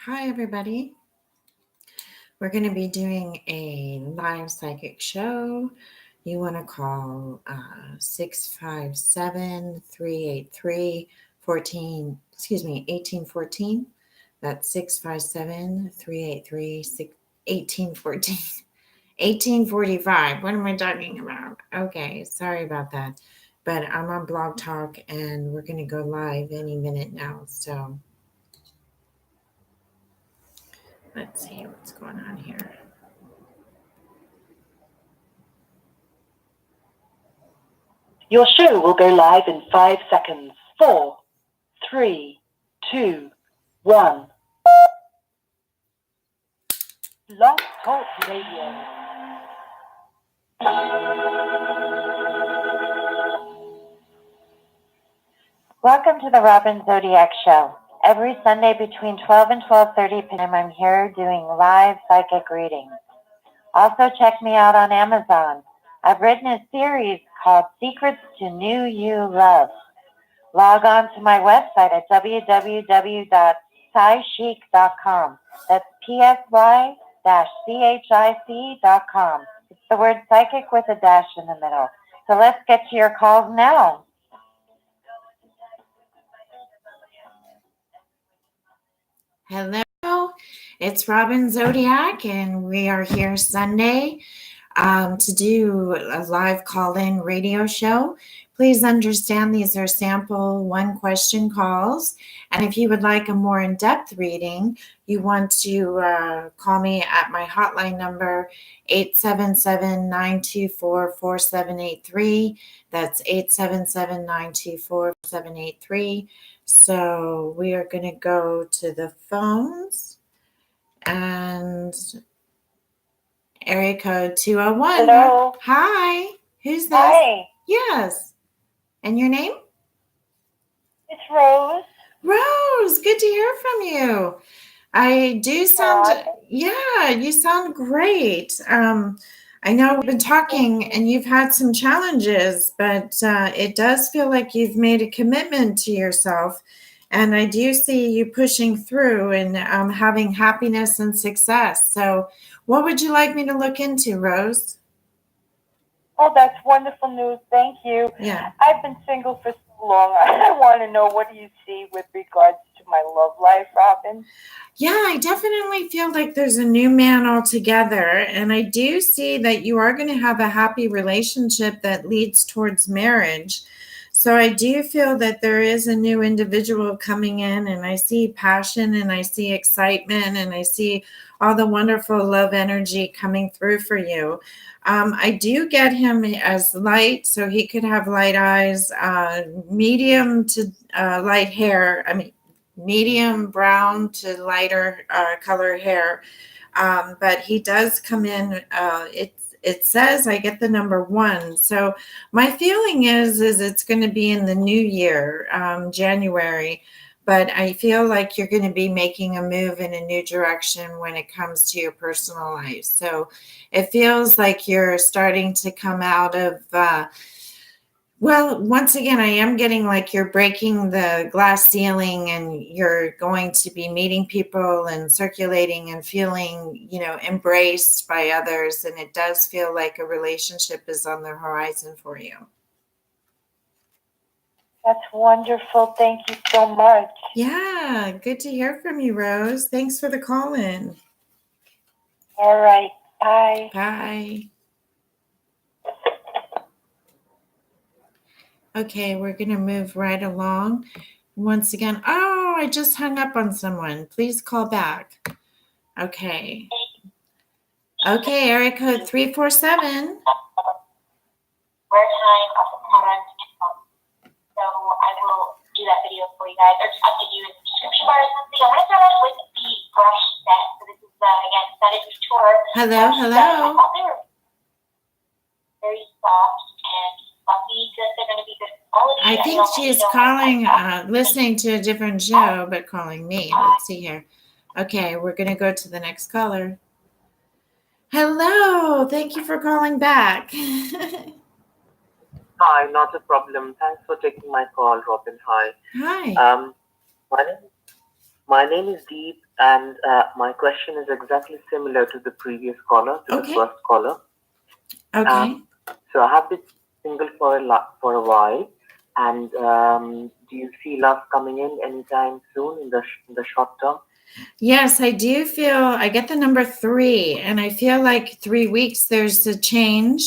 Hi, everybody. We're going to be doing a live psychic show. You want to call 657 383 1814. That's 657 383 1814. 1845. What am I talking about? Okay, sorry about that. But I'm on Blog Talk and we're going to go live any minute now. So let's see what's going on here. Your show will go live in 5 seconds. 4, 3, 2, 1. Blog Talk Radio. Welcome to the Robin Zodiac Show. Every Sunday between 12 and 12:30 p.m. I'm here doing live psychic readings. Also check me out on Amazon. I've written a series called Secrets to New You Love. Log on to my website at www.psychic.com. That's psychic.com. It's the word psychic with a dash in the middle. So let's get to your calls now. Hello, it's Robin Zodiac, and we are here Sunday to do a live call-in radio show. Please understand these are sample one-question calls, and if you would like a more in-depth reading, you want to call me at my hotline number, 877-924-4783. That's 877-924-4783. So we are going to go to the phones and area code 201. Hello. Hi. Who's this? Hi. Yes. And your name? It's Rose. Rose, good to hear from you. I do sound, you sound great. I know we've been talking and you've had some challenges, but it does feel like you've made a commitment to yourself. And I do see you pushing through and having happiness and success. So what would you like me to look into, Rose? Oh, that's wonderful news. Thank you. Yeah. I've been single for so long. I want to know, what do you see with regards to my love life, Robin? Yeah, I definitely feel like there's a new man altogether. And I do see that you are going to have a happy relationship that leads towards marriage. So I do feel that there is a new individual coming in, and I see passion and I see excitement and I see all the wonderful love energy coming through for you. I do get him as light, so he could have light eyes, medium to light hair. I mean, medium brown to lighter color hair. But he does come in, it says I get the number 1. So my feeling is it's going to be in the new year, January. But I feel like you're going to be making a move in a new direction when it comes to your personal life. So it feels like you're starting to come out of, well, once again, I am getting like you're breaking the glass ceiling and you're going to be meeting people and circulating and feeling, embraced by others. And it does feel like a relationship is on the horizon for you. That's wonderful. Thank you so much. Yeah, good to hear from you, Rose. Thanks for the call in. All right. Bye. Bye. Okay, we're going to move right along. Once again, I just hung up on someone. Please call back. Okay. Okay, area code 347. Where time of the current income. So I will do that video for you guys, or just update you in the description bar or something. I'm going to start off with the brush set. So this is, again, Set It Tour. Hello. I thought they were very soft and fluffy, just they're going to be good quality. I think she's calling, listening to a different show, but calling me. Let's see here. Okay, we're going to go to the next caller. Hello. Thank you for calling back. Hi, not a problem. Thanks for taking my call, Robin. Hi. Hi. My name is Deep, And my question is exactly similar to the previous caller, to the Okay. first caller. Okay. So I have been single for a while, and do you see love coming in anytime soon in the short term? Yes, I do feel I get the number 3, and I feel like 3 weeks there's a change.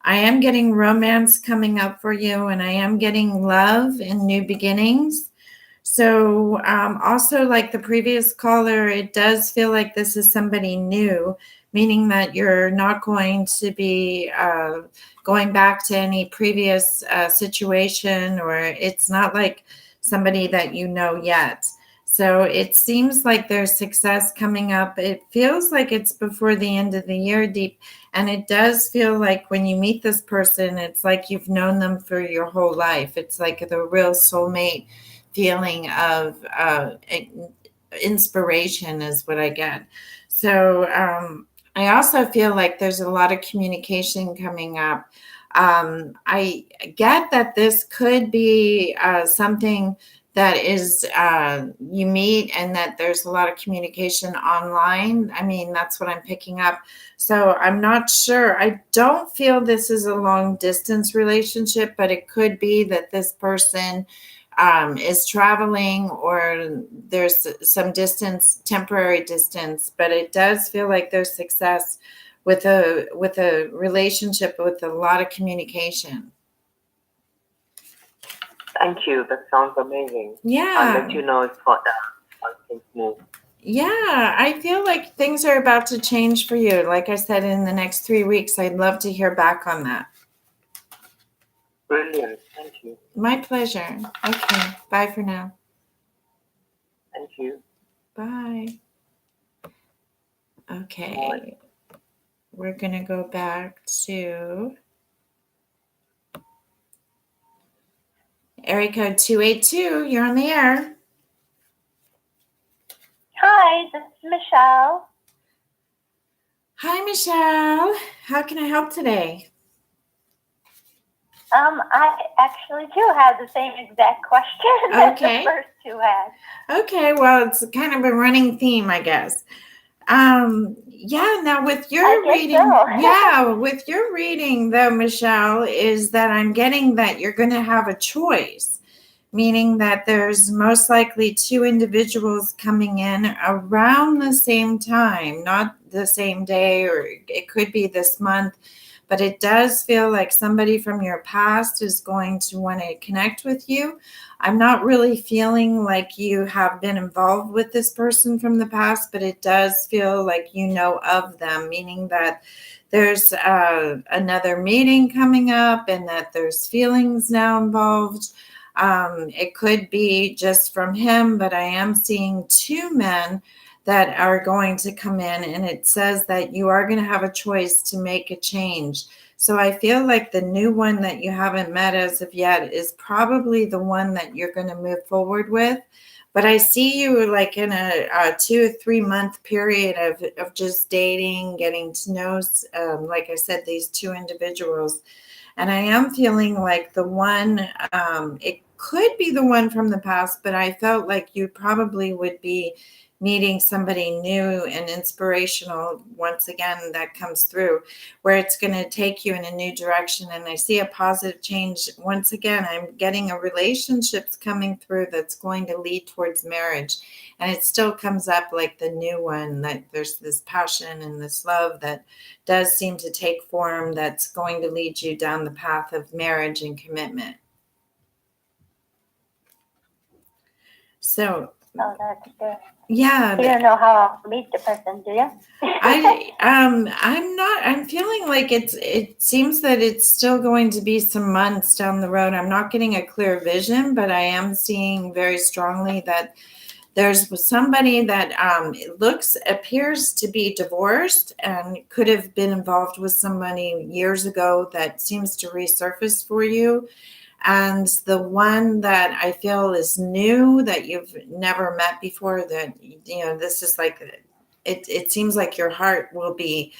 I am getting romance coming up for you, and I am getting love and new beginnings. So, also like the previous caller, it does feel like this is somebody new, meaning that you're not going to be going back to any previous situation, or it's not like somebody that you know yet. So it seems like there's success coming up. It feels like it's before the end of the year, Deep. And it does feel like when you meet this person, it's like you've known them for your whole life. It's like the real soulmate feeling of inspiration is what I get. So I also feel like there's a lot of communication coming up. I get that this could be something that is you meet and that there's a lot of communication online. I mean, that's what I'm picking up. So I'm not sure. I don't feel this is a long distance relationship, but it could be that this person is traveling, or there's some distance, temporary distance, but it does feel like there's success with a relationship with a lot of communication. Thank you. That sounds amazing. I'll let you Yeah. know if things move. Yeah, I feel like things are about to change for you. Like I said, in the next 3 weeks, I'd love to hear back on that. Brilliant. Thank you. My pleasure. Okay. Bye for now. Thank you. Bye. Okay. Bye. We're going to go back to area code 282. You're on the air. Hi, this is Michelle. Hi, Michelle. How can I help today? I actually do have the same exact question that the first two had. Okay, well, it's kind of a running theme, I guess. Yeah, now with your I guess reading, so. yeah, with your reading though, Michelle, is that I'm getting that you're going to have a choice, meaning that there's most likely 2 individuals coming in around the same time, not the same day, or it could be this month, but it does feel like somebody from your past is going to want to connect with you. I'm not really feeling like you have been involved with this person from the past, but it does feel like you know of them, meaning that there's another meeting coming up and that there's feelings now involved. It could be just from him, but I am seeing 2 men that are going to come in, and it says that you are going to have a choice to make a change. So I feel like the new one that you haven't met as of yet is probably the one that you're going to move forward with. But I see you like in a 2 or 3 month period of just dating, getting to know, like I said, these 2 individuals. And I am feeling like the one, it could be the one from the past, but I felt like you probably would be meeting somebody new and inspirational once again that comes through, where it's going to take you in a new direction. And I see a positive change. Once again, I'm getting a relationship's coming through that's going to lead towards marriage. And it still comes up like the new one, that there's this passion and this love that does seem to take form, that's going to lead you down the path of marriage and commitment. So, Oh, that's good. yeah. You don't know how I'll meet the person, do you? I'm feeling like it seems that it's still going to be some months down the road. I'm not getting a clear vision, but I am seeing very strongly that there's somebody that appears to be divorced and could have been involved with somebody years ago that seems to resurface for you. And the one that I feel is new, that you've never met before, that, this is like, it seems like your heart will be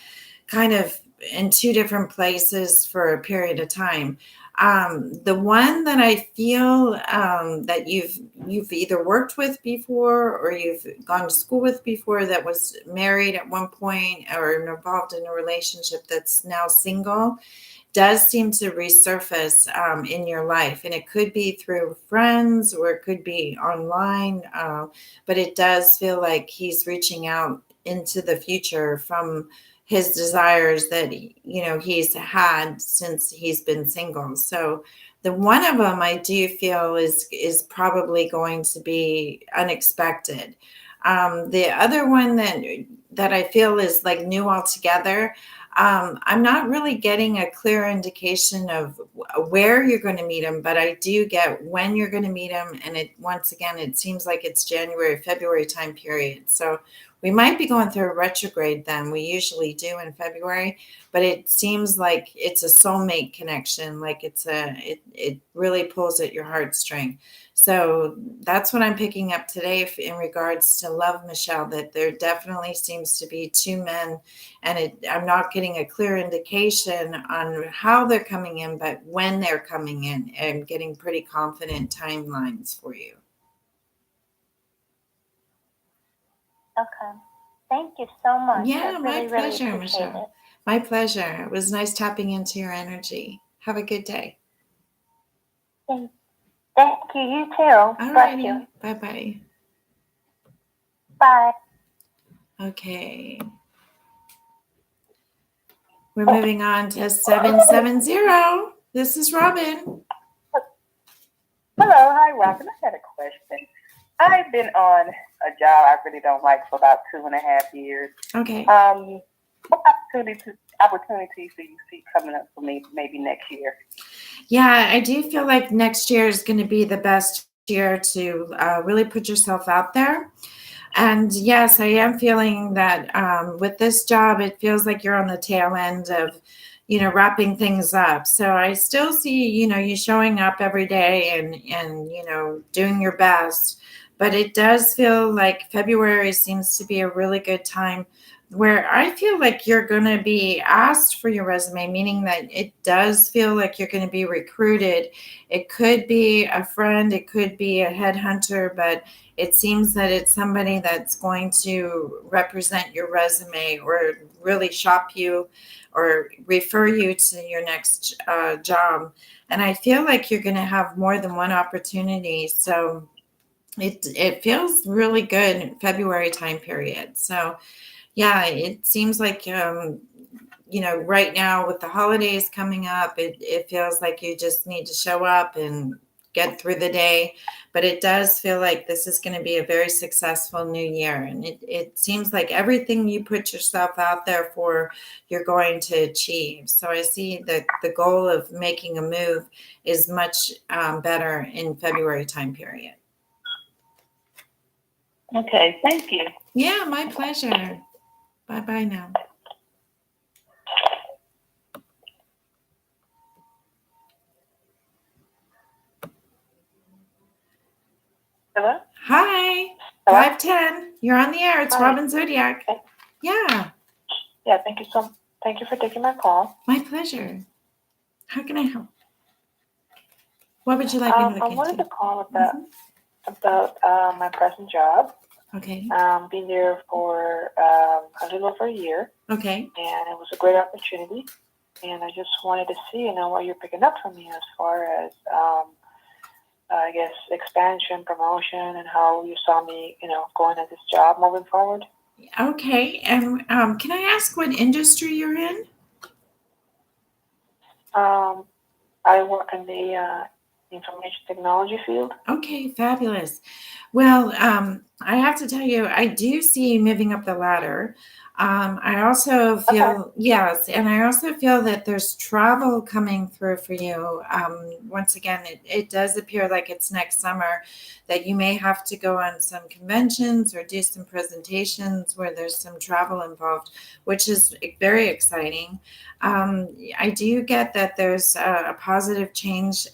kind of in 2 different places for a period of time. The one that I feel that you've either worked with before or you've gone to school with before that was married at one point or involved in a relationship that's now single does seem to resurface in your life. And it could be through friends or it could be online, but it does feel like he's reaching out into the future from his desires that he's had since he's been single. So the one of them I do feel is probably going to be unexpected. The other one that I feel is like new altogether. I'm not really getting a clear indication of where you're going to meet him, but I do get when you're going to meet him. And once again, it seems like it's January, February time period. So we might be going through a retrograde then. We usually do in February, but it seems like it's a soulmate connection. Like it really pulls at your heartstring. So that's what I'm picking up today in regards to love, Michelle, that there definitely seems to be two men, and I'm not getting a clear indication on how they're coming in, but when they're coming in, and getting pretty confident timelines for you. Okay. Thank you so much. Yeah, my pleasure, really Michelle. My pleasure. It was nice tapping into your energy. Have a good day. Thank you. You too. All Bless righty. you. Bye-bye. Bye. Okay. We're moving on to 770. This is Robin. Hello. Hi, Robin. I had a question. I've been on a job I really don't like for about 2.5 years. Okay. What opportunities do you see coming up for me maybe next year? Yeah, I do feel like next year is going to be the best year to really put yourself out there. And yes, I am feeling that with this job, it feels like you're on the tail end of, wrapping things up. So I still see, you showing up every day and doing your best. But it does feel like February seems to be a really good time where I feel like you're going to be asked for your resume, meaning that it does feel like you're going to be recruited. It could be a friend, it could be a headhunter, but it seems that it's somebody that's going to represent your resume or really shop you or refer you to your next job. And I feel like you're going to have more than one opportunity. So it feels really good in February time period. So yeah, it seems like, right now with the holidays coming up, it feels like you just need to show up and get through the day. But it does feel like this is going to be a very successful new year. And it seems like everything you put yourself out there for, you're going to achieve. So I see that the goal of making a move is much better in February time period. Okay, thank you. Yeah, my pleasure. Bye-bye now. Hello? Hi. Hello? 510. You're on the air. It's Hi. Robin Zodiac. Okay. Yeah, Yeah, thank you for taking my call. my pleasure. How can I help? What would you like me to look I wanted into? to call about my present job. Okay. Been there for a little over a year, Okay. and it was a great opportunity. And I just wanted to see, what you're picking up from me as far as, I guess, expansion, promotion, and how you saw me, going at this job moving forward. Okay. And can I ask what industry you're in? I work in the information technology field. Okay, fabulous. Well, I have to tell you, I do see you moving up the ladder. I also feel, yes, and I also feel that there's travel coming through for you. Once again, it does appear like it's next summer that you may have to go on some conventions or do some presentations where there's some travel involved, which is very exciting. I do get that there's a positive change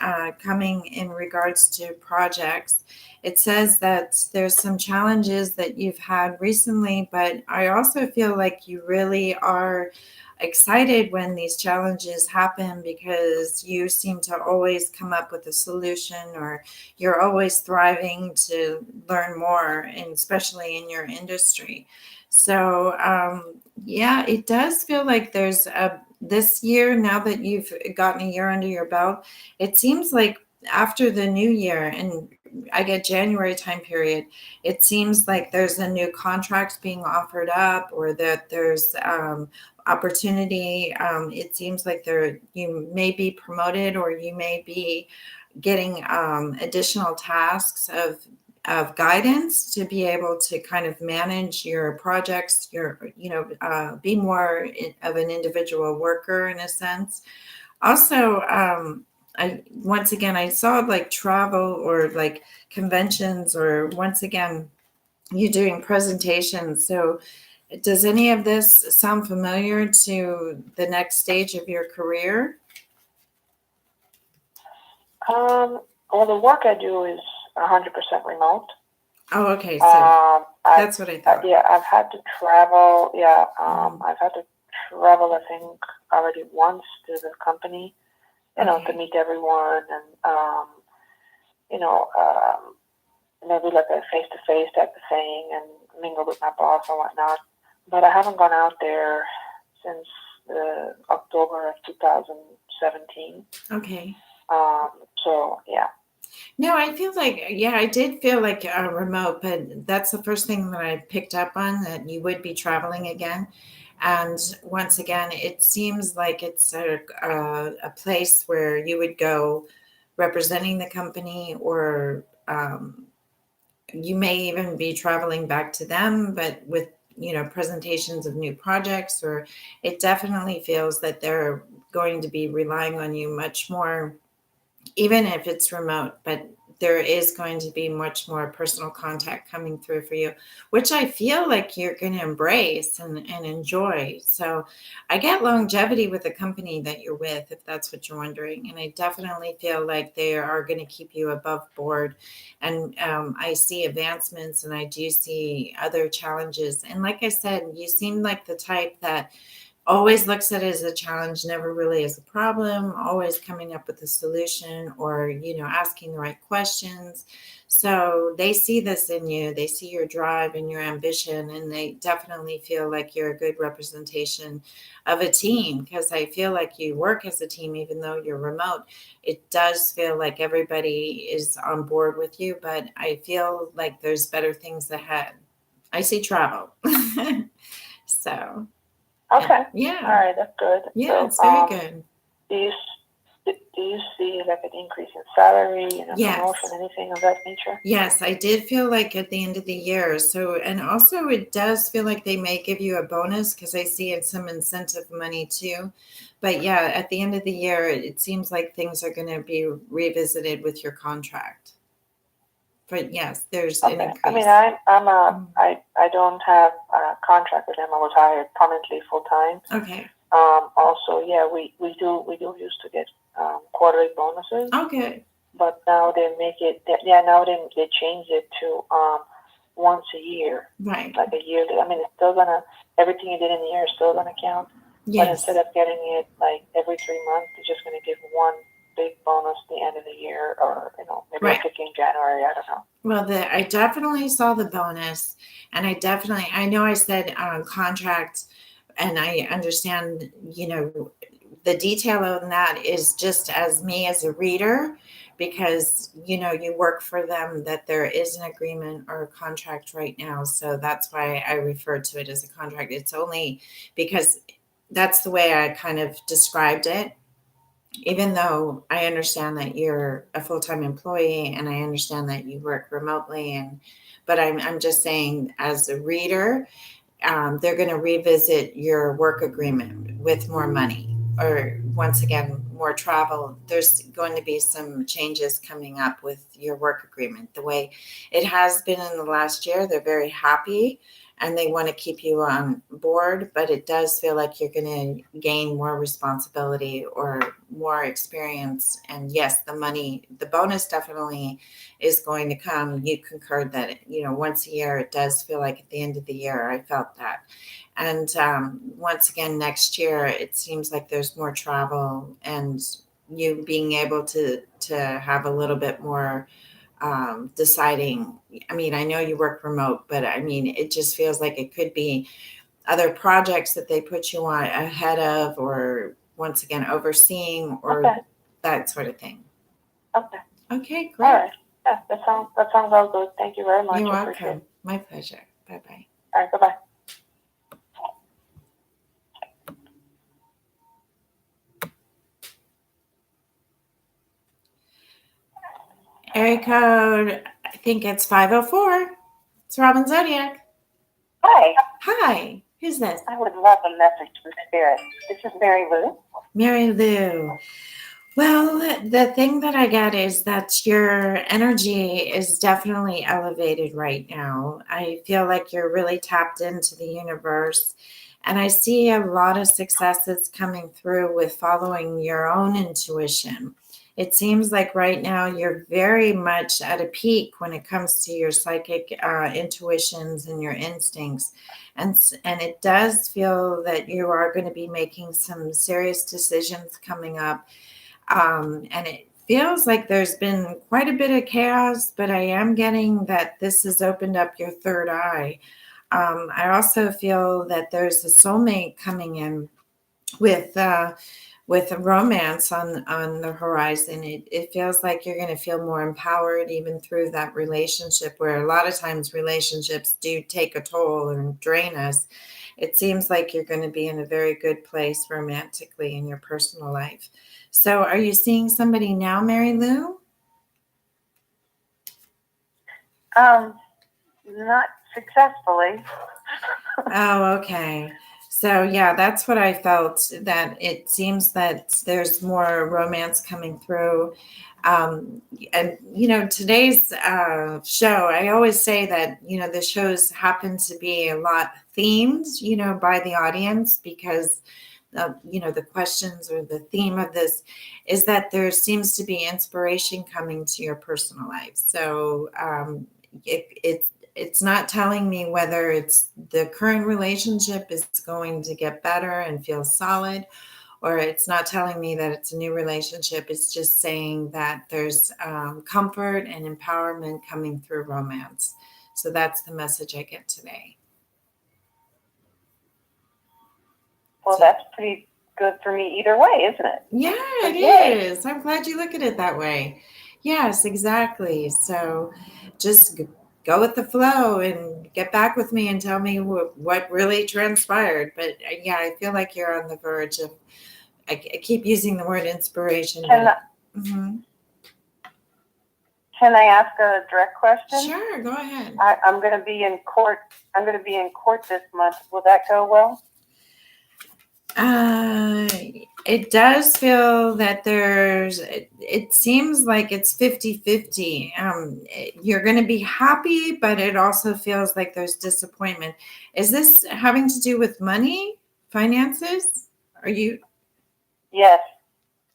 coming in regards to projects. it says that there's some challenges that you've had recently, but I also feel like you really are excited when these challenges happen because you seem to always come up with a solution, or you're always thriving to learn more, and especially in your industry. So, yeah, it does feel like there's this year, now that you've gotten a year under your belt, it seems like after the new year, and I get January time period, it seems like there's a new contract being offered up, or that there's opportunity. It seems like you may be promoted, or you may be getting additional tasks of guidance to be able to kind of manage your projects, be more of an individual worker in a sense. Also, once again, I saw like travel, or like conventions, or once again, you doing presentations. So does any of this sound familiar to the next stage of your career? Well, the work I do is 100% remote. Oh, okay. So that's what I thought. Yeah, I've had to travel. Yeah, I've had to travel, I think, already once to the company, to meet everyone, and maybe like a face-to-face type of thing, and mingle with my boss and whatnot. But I haven't gone out there since October of 2017. Okay. So yeah. No, I feel like, yeah, I did feel like remote, but that's the first thing that I picked up on, that you would be traveling again. And once again, it seems like it's a place where you would go representing the company, or you may even be traveling back to them, but with, presentations of new projects, or it definitely feels that they're going to be relying on you much more, even if it's remote, but there is going to be much more personal contact coming through for you, which I feel like you're going to embrace and enjoy. So I get longevity with the company that you're with, if that's what you're wondering. And I definitely feel like they are going to keep you above board. And I see advancements, and I do see other challenges. And like I said, you seem like the type that always looks at it as a challenge, never really as a problem, always coming up with a solution, or, asking the right questions. So they see this in you. They see your drive and your ambition, and they definitely feel like you're a good representation of a team, because I feel like you work as a team, even though you're remote. It does feel like everybody is on board with you, but I feel like there's better things ahead. I see travel. So. Okay. Yeah. All right, that's good. Yeah, so, it's very good. Do you see like an increase in salary, Yes. promotion, anything of that nature? Yes, I did feel like at the end of the year. So, and also it does feel like they may give you a bonus, because I see it's some incentive money too. But yeah, at the end of the year, it seems like things are going to be revisited with your contract. But yes, there's an increase. I mean, I don't have a contract with them. I was hired permanently full time. Okay. Also, yeah, we do used to get quarterly bonuses. Okay. But now they make it. Now they changed it to once a year. Right. Like a year. I mean, it's still gonna, everything you did in the year is still gonna count. Yes. But instead of getting it like every 3 months, they're just gonna give one big bonus at the end of the year, or maybe Right. in January. I don't know. Well, I definitely saw the bonus, and I know I said contract, and I understand, the detail on that is just as me as a reader, because, you work for them, that there is an agreement or a contract right now. So that's why I refer to it as a contract. It's only because that's the way I kind of described it, even though I understand that you're a full-time employee, and I understand that you work remotely, but I'm just saying, as a reader, they're going to revisit your work agreement with more money, or once again, more travel. There's going to be some changes coming up with your work agreement, the way it has been in the last year. They're very happy, and they want to keep you on board, but it does feel like you're going to gain more responsibility or more experience. And yes, the money, the bonus definitely is going to come. You concurred that, once a year, it does feel like at the end of the year, I felt that. And once again, next year, it seems like there's more travel and you being able to have a little bit more deciding. I mean, I know you work remote, but I mean, it just feels like it could be other projects that they put you on ahead of, or once again, overseeing, or Okay. that sort of thing. Okay. Okay, great. All right. Yeah, that sounds all good. Thank you very much. You're I appreciate welcome. it. My pleasure. Bye-bye. All right. Bye-bye. Area code, I think it's 504. It's Robin Zodiac. Hi, Hi. Who's this? I would love a message from Spirit. This is Mary Lou. Mary Lou. Well, the thing that I get is that your energy is definitely elevated right now. I feel like you're really tapped into the universe. And I see a lot of successes coming through with following your own intuition. It seems like right now you're very much at a peak when it comes to your psychic intuitions and your instincts. And it does feel that you are going to be making some serious decisions coming up, and it feels like there's been quite a bit of chaos, but I am getting that this has opened up your third eye. I also feel that there's a soulmate coming in with a romance on the horizon. It feels like you're going to feel more empowered even through that relationship, where a lot of times relationships do take a toll and drain us. It seems like you're going to be in a very good place romantically in your personal life. So are you seeing somebody now, Mary Lou? Not successfully. Oh, okay. So yeah, that's what I felt, that it seems that there's more romance coming through. And today's show, I always say that, the shows happen to be a lot themed, by the audience, because the questions or the theme of this is that there seems to be inspiration coming to your personal life. So it's not telling me whether it's the current relationship is going to get better and feel solid, or it's not telling me that it's a new relationship. It's just saying that there's comfort and empowerment coming through romance. So that's the message I get today. Well, that's pretty good for me either way, isn't it? Yeah, it is. I'm glad you look at it that way. Yes, exactly. So just go with the flow and get back with me and tell me what really transpired. But yeah, I feel like you're on the verge of, I keep using the word inspiration. Can I ask a direct question? Sure, go ahead. I'm going to be in court. I'm going to be in court this month. Will that go well? It does feel that it seems like it's 50-50. You're going to be happy, but it also feels like there's disappointment. Is this having to do with money, finances? Are you? Yes.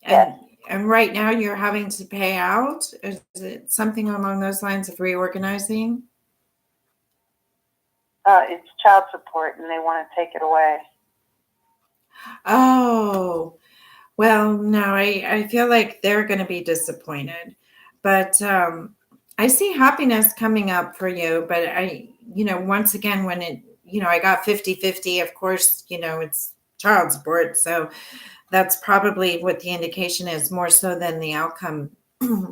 And right now you're having to pay out? Is it something along those lines of reorganizing? It's child support, and they want to take it away. Oh, well, no, I feel like they're going to be disappointed. But I see happiness coming up for you. But once again, when I got 50-50, of course, it's child support. So that's probably what the indication is, more so than the outcome,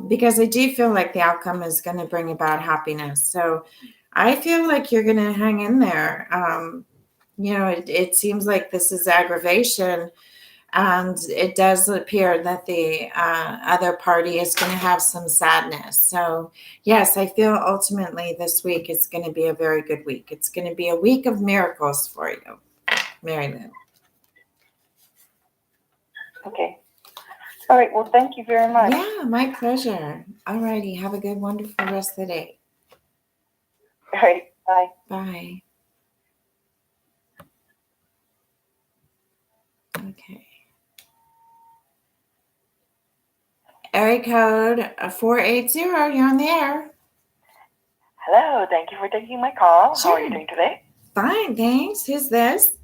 because I do feel like the outcome is going to bring about happiness. So I feel like you're going to hang in there. It seems like this is aggravation, and it does appear that the other party is going to have some sadness. So yes, I feel ultimately this week is going to be a very good week. It's going to be a week of miracles for you, Mary Lou. Okay. All right. Well, thank you very much. Yeah, my pleasure. All righty. Have a good, wonderful rest of the day. All right. Bye. Bye. Okay. Area code 480, you're on the air. Hello, thank you for taking my call. How are you Sure. doing today? Fine, thanks. Who's this?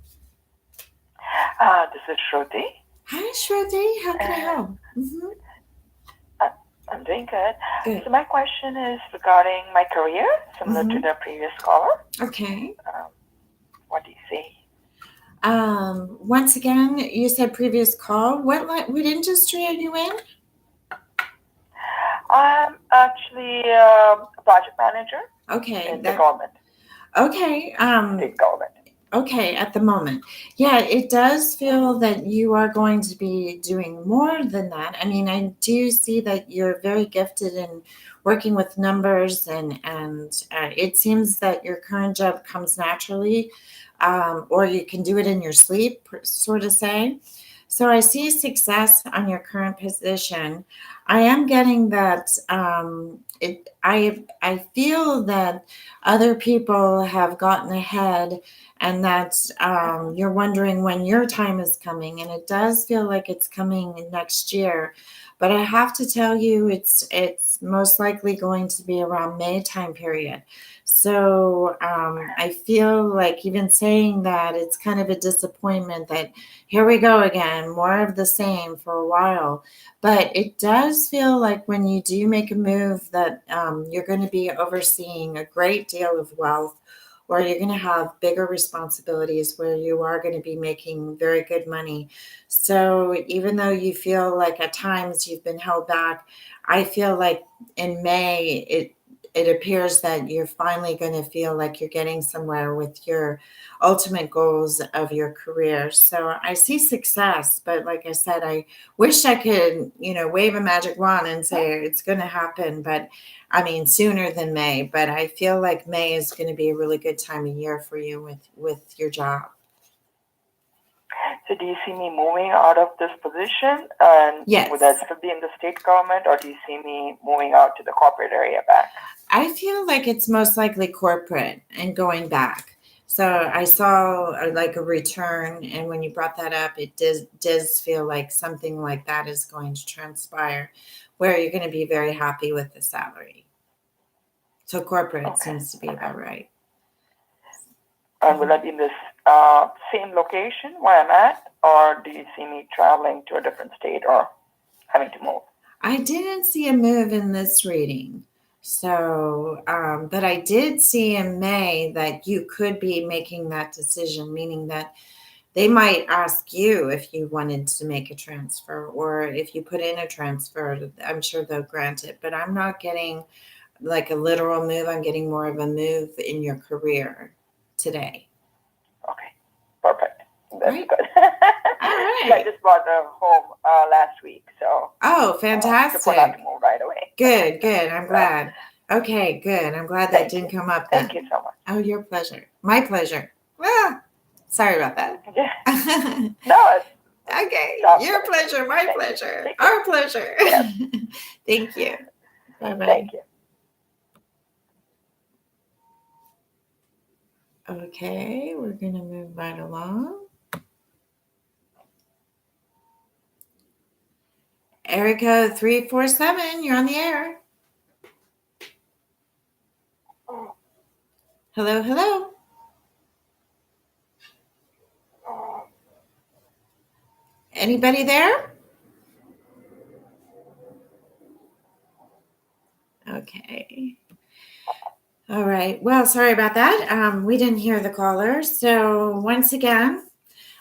This is Shruti. Hi, Shruti. How can I help? I'm doing good. Good. So my question is regarding my career, similar to the previous caller. Okay. What do you see? Once again, you said previous call. What industry are you in? I'm actually a project manager Okay. in the government, Okay. state government. Okay, at the moment. Yeah, it does feel that you are going to be doing more than that. I mean, I do see that you're very gifted in working with numbers, and it seems that your current job comes naturally, or you can do it in your sleep, sort of say. So I see success on your current position. I am getting that I feel that other people have gotten ahead, and that you're wondering when your time is coming, and it does feel like it's coming next year. But I have to tell you, it's most likely going to be around May time period. So I feel like even saying that, it's kind of a disappointment that here we go again, more of the same for a while. But it does feel like when you do make a move that you're going to be overseeing a great deal of wealth, or you're going to have bigger responsibilities where you are going to be making very good money. So even though you feel like at times you've been held back, I feel like in May it appears that you're finally going to feel like you're getting somewhere with your ultimate goals of your career. So I see success, but like I said, I wish I could, wave a magic wand and say it's going to happen, but I mean sooner than May. But I feel like May is going to be a really good time of year for you with your job. So do you see me moving out of this position, and Yes. would that still be in the state government, or do you see me moving out to the corporate area back? I feel like it's most likely corporate and going back. So I saw like a return, and when you brought that up, it does feel like something like that is going to transpire, where you're going to be very happy with the salary. So corporate seems to be about right. And will I be in this same location where I'm at, or do you see me traveling to a different state or having to move? I didn't see a move in this reading. So, but I did see in May that you could be making that decision, meaning that they might ask you if you wanted to make a transfer, or if you put in a transfer, I'm sure they'll grant it. But I'm not getting like a literal move. I'm getting more of a move in your career today. Okay, perfect. That's Right. good. All right. Yeah, I just bought a home last week, so. Oh, fantastic. To not to move right away. Good. I'm glad. Okay, good. I'm glad that didn't come up then. Thank you so much. Oh, your pleasure. My pleasure. Sorry about that. Yeah. No, it's okay. Your pleasure. My pleasure. Our pleasure. Yes. Thank you. Bye-bye. Thank you. Okay, we're going to move right along. Erica 347, you're on the air. Hello. Anybody there? Okay. All right. Well, sorry about that. We didn't hear the caller. So once again,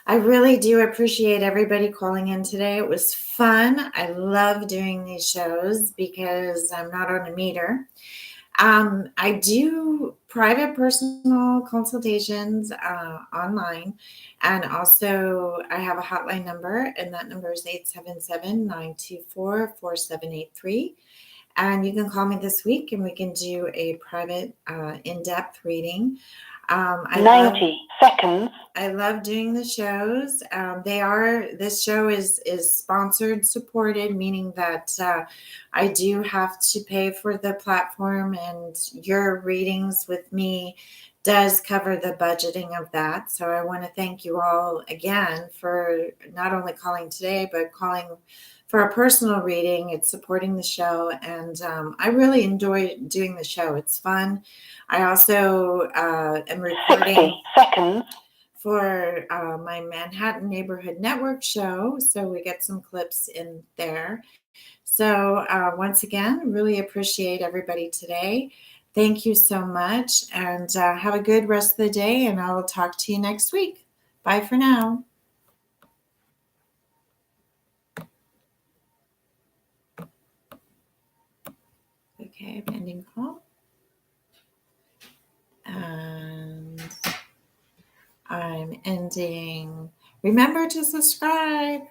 I really do appreciate everybody calling in today. It was fun. I love doing these shows because I'm not on a meter. I do private personal consultations online, and also I have a hotline number, and that number is 877-924-4783. And you can call me this week, and we can do a private in-depth reading. 90 seconds. I love doing the shows. This show is sponsored, supported, meaning that I do have to pay for the platform, and your readings with me does cover the budgeting of that. So I want to thank you all again for not only calling today, but calling for a personal reading. It's supporting the show, and I really enjoy doing the show. It's fun. I also am recording 60 seconds. for my Manhattan Neighborhood Network show, so we get some clips in there. So once again, really appreciate everybody today. Thank you so much, and have a good rest of the day, and I will talk to you next week. Bye for now. Okay, I'm ending call. And I'm ending. Remember to subscribe.